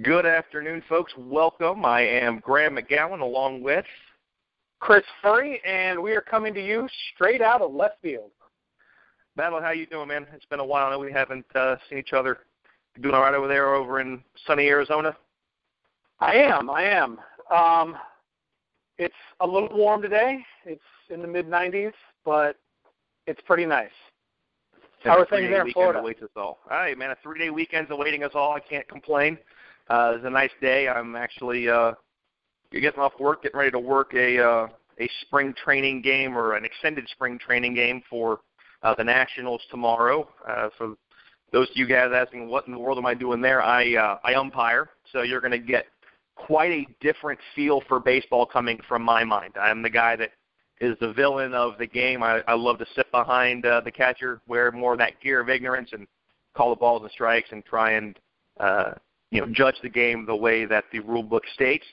Good afternoon, folks. Welcome. I am Graham McGowan along with Chris Furry, and we are coming to you straight out of left field. Battle. How you doing, man? It's been a while. I know we haven't seen each other. You doing all right over there over in sunny Arizona? I am. It's a little warm today. It's in the mid-90s, but it's pretty nice. How are things there in Florida? Awaits us all. All right, man. A 3-day weekend's awaiting us all. I can't complain. It's a nice day. I'm actually getting off work, getting ready to work a spring training game or an extended spring training game for the Nationals tomorrow. For those of you guys asking, what in the world am I doing there? I umpire, so you're going to get quite a different feel for baseball coming from my mind. I'm the guy that is the villain of the game. I love to sit behind the catcher, wear more of that gear of ignorance, and call the balls and strikes and try and judge the game the way that the rule book states.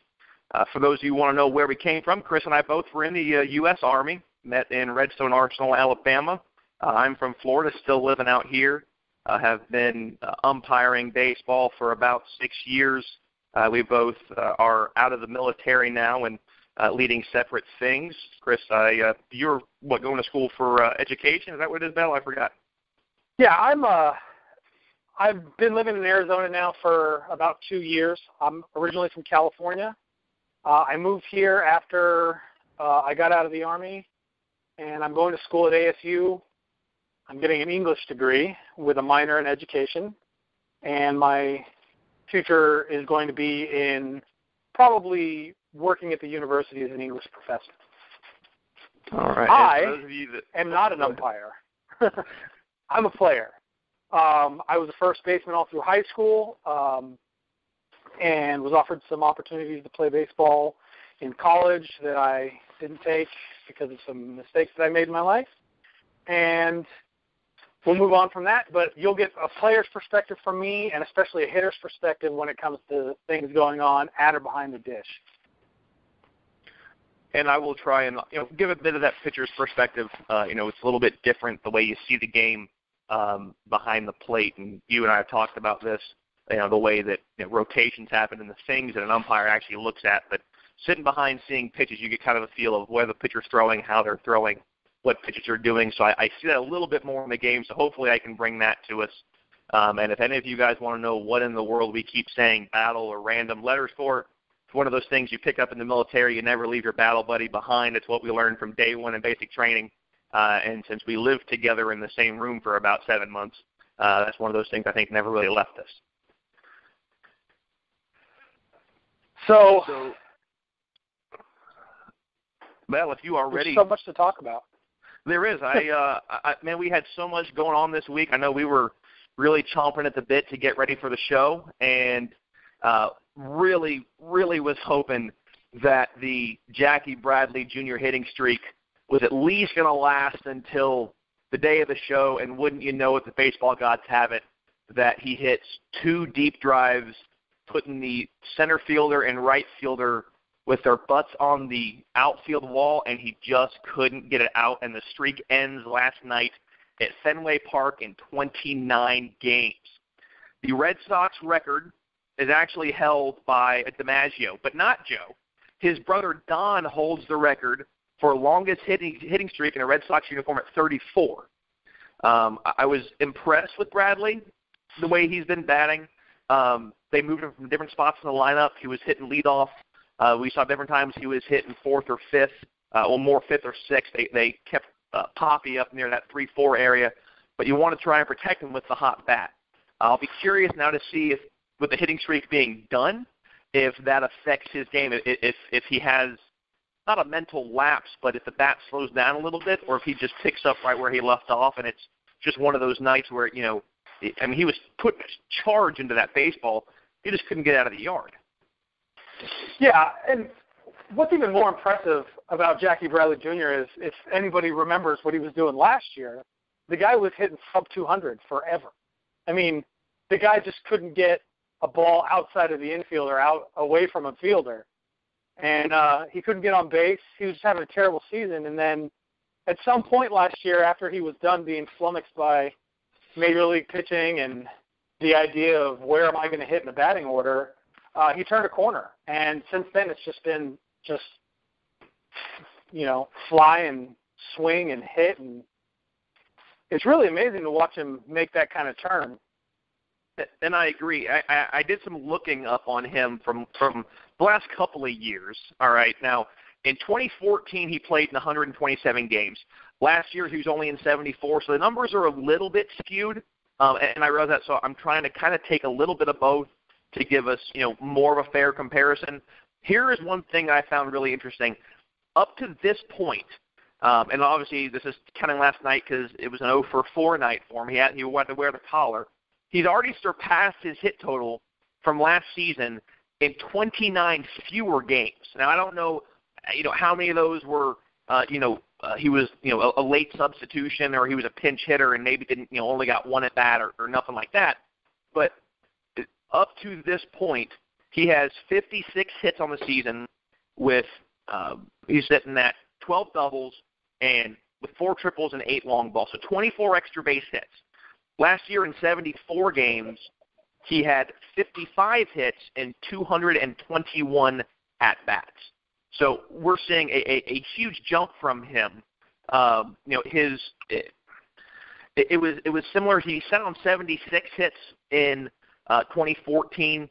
For those of you who want to know where we came from, Chris and I both were in the U.S. Army, met in Redstone Arsenal, Alabama. I'm from Florida, still living out here. Have been umpiring baseball for about 6 years. We both are out of the military now and leading separate things. Chris, you're going to school for education? Is that what it is, Bell? I forgot. Yeah, I've been living in Arizona now for about 2 years. I'm originally from California. I moved here after I got out of the Army, and I'm going to school at ASU. I'm getting an English degree with a minor in education, and my future is going to be in probably working at the university as an English professor. All right. I am not an umpire. I'm a player. I was a first baseman all through high school and was offered some opportunities to play baseball in college that I didn't take because of some mistakes that I made in my life. And we'll move on from that, but you'll get a player's perspective from me and especially a hitter's perspective when it comes to things going on at or behind the dish. And I will try and give a bit of that pitcher's perspective. It's a little bit different the way you see the game behind the plate, and you and I have talked about this, the way that rotations happen and the things that an umpire actually looks at. But sitting behind seeing pitches, you get kind of a feel of where the pitcher's throwing, how they're throwing, what pitches are doing. So I see that a little bit more in the game, so hopefully I can bring that to us. And if any of you guys want to know what in the world we keep saying battle or random letters for, it's one of those things you pick up in the military. You never leave your battle buddy behind. It's what we learned from day one in basic training. And since we lived together in the same room for about 7 months, that's one of those things I think never really left us. So well, if you are ready. There's so much to talk about. There is. Man, we had so much going on this week. I know we were really chomping at the bit to get ready for the show, and really was hoping that the Jackie Bradley Jr. hitting streak was at least going to last until the day of the show, and wouldn't you know it, the baseball gods have it, that he hits 2 deep drives, putting the center fielder and right fielder with their butts on the outfield wall, and he just couldn't get it out, and the streak ends last night at Fenway Park in 29 games. The Red Sox record is actually held by DiMaggio, but not Joe. His brother Don holds the record for longest hitting streak in a Red Sox uniform at 34. I was impressed with Bradley, the way he's been batting. They moved him from different spots in the lineup. He was hitting leadoff. We saw different times he was hitting 4th or 5th, or more 5th or 6th. They kept Poppy up near that 3-4 area, but you want to try and protect him with the hot bat. I'll be curious now to see if, with the hitting streak being done, if that affects his game, if he has not a mental lapse, but if the bat slows down a little bit, or if he just picks up right where he left off, and it's just one of those nights where, he was putting a charge into that baseball. He just couldn't get out of the yard. Yeah, and what's even more impressive about Jackie Bradley Jr. is, if anybody remembers what he was doing last year, the guy was hitting sub-200 forever. I mean, the guy just couldn't get a ball outside of the infielder, out away from a fielder. And he couldn't get on base. He was just having a terrible season. And then at some point last year, after he was done being flummoxed by Major League pitching and the idea of where am I going to hit in the batting order, he turned a corner. And since then, it's just been fly and swing and hit. And it's really amazing to watch him make that kind of turn. And I agree. I did some looking up on him from the last couple of years. All right. Now, in 2014, he played in 127 games. Last year, he was only in 74, so the numbers are a little bit skewed. And I realize that, so I'm trying to kind of take a little bit of both to give us, more of a fair comparison. Here is one thing I found really interesting. Up to this point, and obviously this is counting last night because it was an 0-for-4 night for him. He had to wear the collar. He's already surpassed his hit total from last season in 29 fewer games. Now, I don't know, how many of those were, he was, a late substitution or he was a pinch hitter and maybe didn't, only got one at bat or nothing like that. But up to this point, he has 56 hits on the season with, he's sitting at 12 doubles and with 4 triples and 8 long balls. So 24 extra base hits. Last year in 74 games, he had 55 hits and 221 at-bats. So we're seeing a huge jump from him. It was similar. He sat on 76 hits in 2014.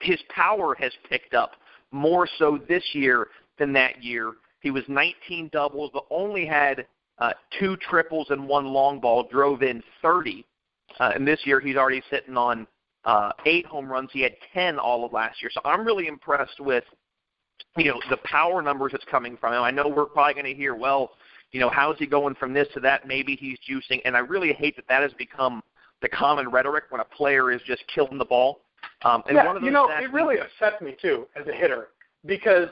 His power has picked up more so this year than that year. He was 19 doubles, but only had 2 triples and 1 long ball, drove in 30. And this year he's already sitting on 8 home runs. He had 10 all of last year. So I'm really impressed with, the power numbers that's coming from him. I know we're probably going to hear, well, how's he going from this to that? Maybe he's juicing. And I really hate that has become the common rhetoric when a player is just killing the ball. One of those it really upsets me, too, as a hitter, because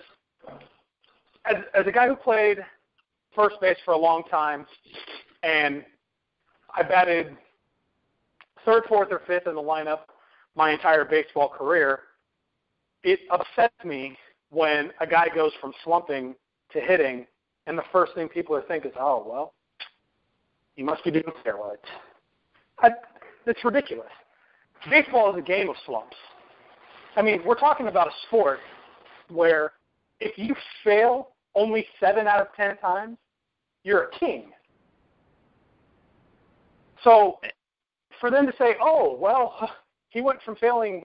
as a guy who played first base for a long time, and I batted 3rd, 4th, or 5th in the lineup my entire baseball career, it upsets me when a guy goes from slumping to hitting, and the first thing people think is, oh, well, he must be doing steroids. It's ridiculous. Baseball is a game of slumps. I mean, we're talking about a sport where if you fail only 7 out of 10 times, you're a king. So for them to say, oh, well, he went from failing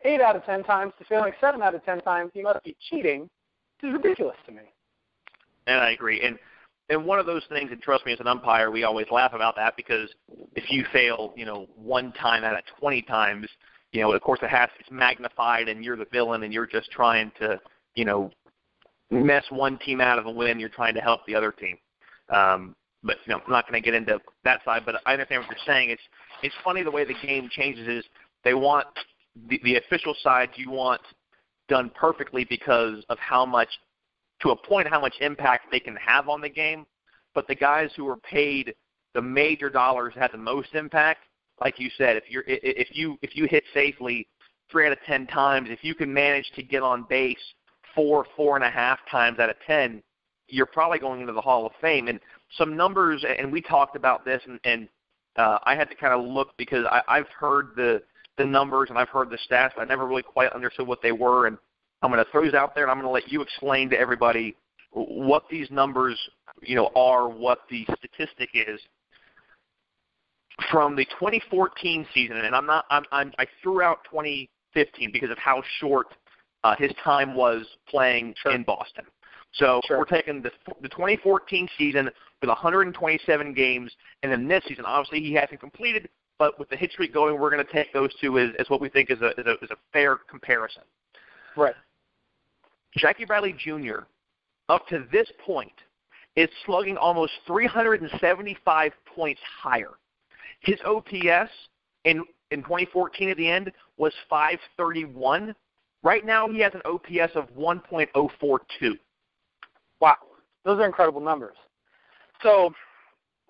8 out of 10 times to failing 7 out of 10 times, he must be cheating, is ridiculous to me. And I agree. And one of those things, and trust me, as an umpire, we always laugh about that because if you fail, 1 time out of 20 times, of course it's magnified and you're the villain and you're just trying to, mess one team out of a win. You're trying to help the other team. But I'm not going to get into that side. But I understand what you're saying. It's funny the way the game changes. Is they want the official side you want done perfectly because of how much impact they can have on the game. But the guys who are paid the major dollars have the most impact. Like you said, if you hit safely 3 out of 10 times, if you can manage to get on base 4.5 times out of 10, you're probably going into the Hall of Fame. And some numbers, and we talked about this, and I had to kind of look because I've heard the numbers and I've heard the stats, but I never really quite understood what they were. And I'm going to throw these out there, and I'm going to let you explain to everybody what these numbers, are, what the statistic is. From the 2014 season, and I threw out 2015 because of how short his time was playing in Boston. So we're taking the 2014 season with 127 games, and then this season, obviously he hasn't completed, but with the hit streak going, we're going to take those two as what we think is a fair comparison. Right. Jackie Bradley Jr., up to this point, is slugging almost 375 points higher. His OPS in 2014 at the end was 531. Right now he has an OPS of 1.042. Wow. Those are incredible numbers. So,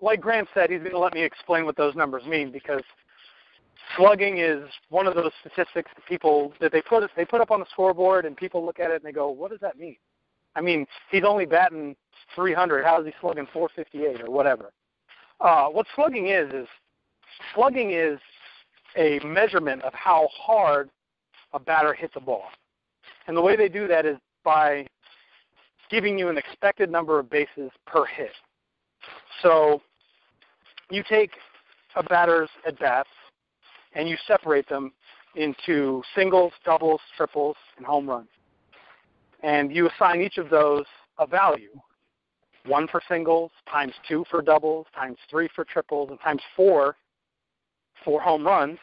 like Grant said, he's going to let me explain what those numbers mean because slugging is one of those statistics that they put up on the scoreboard and people look at it and they go, what does that mean? I mean, he's only batting 300. How is he slugging 458 or whatever? What slugging is a measurement of how hard a batter hits a ball. And the way they do that is by giving you an expected number of bases per hit. So you take a batter's at-bats and you separate them into singles, doubles, triples, and home runs. And you assign each of those a value. 1 for singles, times 2 for doubles, times 3 for triples, and times 4 for home runs.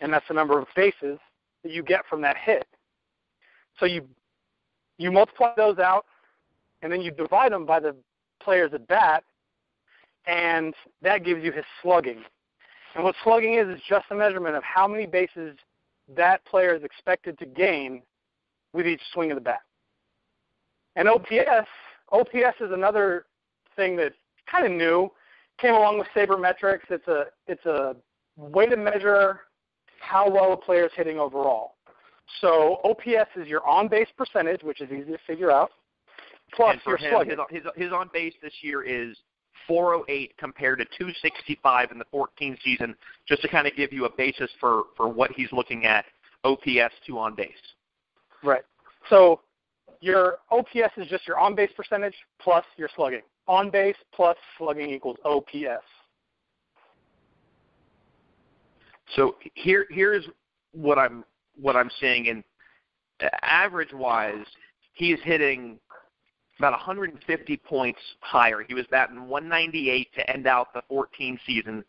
And that's the number of bases that you get from that hit. So you multiply those out, and then you divide them by the player's at-bat, and that gives you his slugging. And what slugging is just a measurement of how many bases that player is expected to gain with each swing of the bat. And OPS is another thing that's kind of new. Came along with sabermetrics. It's a way to measure how well a player is hitting overall. So OPS is your on-base percentage, which is easy to figure out, plus your slugging. His on-base this year is 408 compared to 265 in the 14 season, just to kind of give you a basis for what he's looking at, OPS to on-base. Right. So your OPS is just your on-base percentage plus your slugging. On-base plus slugging equals OPS. So here's what I'm seeing, and average-wise, he's hitting about 150 points higher. He was batting 198 to end out the 14 season.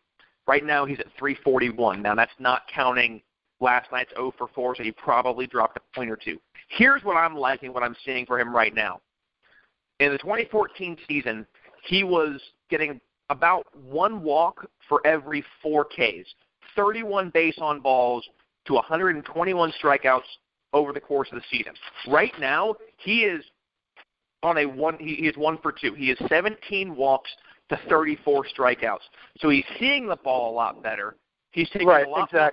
Right now he's at 341. Now that's not counting last night's 0 for 4, so he probably dropped a point or two. Here's what I'm liking, what I'm seeing for him right now. In the 2014 season, he was getting about 1 walk for every 4 Ks, 31 base on balls to 121 strikeouts over the course of the season. Right now, he is on he is 1 for 2. He is 17 walks to 34 strikeouts. So he's seeing the ball a lot better. He's taking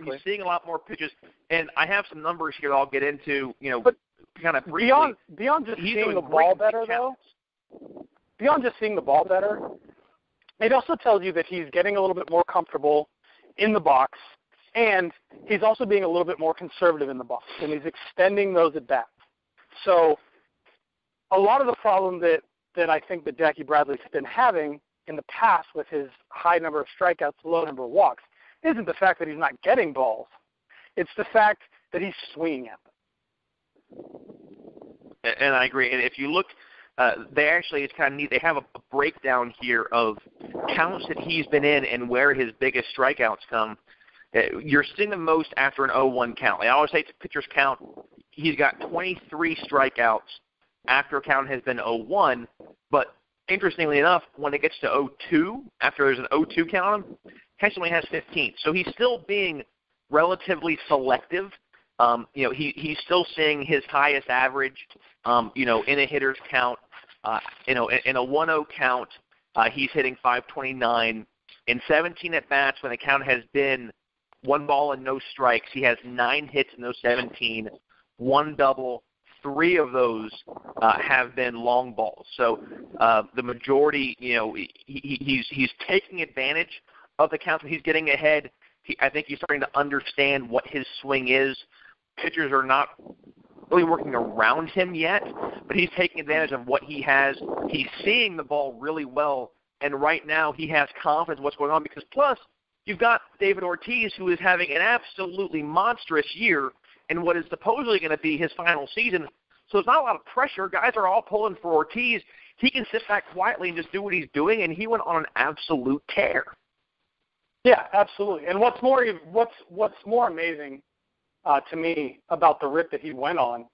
he's seeing a lot more pitches. And I have some numbers here that I'll get into, but kind of briefly. Beyond just seeing the ball better, though, beyond just seeing the ball better, it also tells you that he's getting a little bit more comfortable in the box, and he's also being a little bit more conservative in the box, and he's extending those at-bats. So a lot of the problem that I think that Jackie Bradley's been having in the past with his high number of strikeouts, low number of walks, isn't the fact that he's not getting balls. It's the fact that he's swinging at them. And I agree. And if you look, it's kind of neat. They have a breakdown here of counts that he's been in and where his biggest strikeouts come. You're seeing the most after an 0-1 count. I always say it's a pitcher's count. He's got 23 strikeouts after a count has been 0-1, but interestingly enough, when it gets to 0-2, after there's an 0-2 count on him, he only has 15. So he's still being relatively selective. He's still seeing his highest average, in a hitter's count. In a 1-0 count, he's hitting 529. In 17 at-bats, when the count has been 1 ball and no strikes, he has 9 hits in those 17, 1 double. 3 of those have been long balls. So the majority, he's taking advantage of the counts when he's getting ahead. I think he's starting to understand what his swing is. Pitchers are not really working around him yet, but he's taking advantage of what he has. He's seeing the ball really well, and right now he has confidence in what's going on because plus you've got David Ortiz, who is having an absolutely monstrous year in what is supposedly going to be his final season. So there's not a lot of pressure. Guys are all pulling for Ortiz. He can sit back quietly and just do what he's doing, and he went on an absolute tear. Yeah, absolutely. And what's more amazing to me about the rip that he went on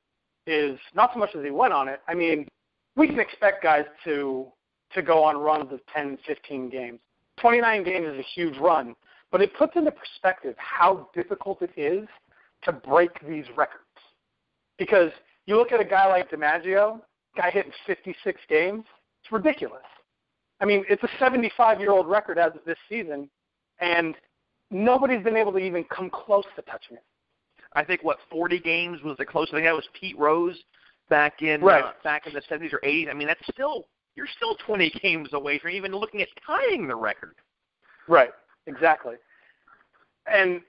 is not so much as he went on it. I mean, we can expect guys to go on runs of 10, 15 games. 29 games is a huge run, but it puts into perspective how difficult it is to break these records. Because you look at a guy like DiMaggio, guy hitting 56 games, it's ridiculous. I mean, it's a 75-year-old record as of this season, and nobody's been able to even come close to touching it. I think, 40 games was the closest? I think that was Pete Rose back in the 70s or 80s. I mean, you're still 20 games away from even looking at tying the record. Right, exactly. And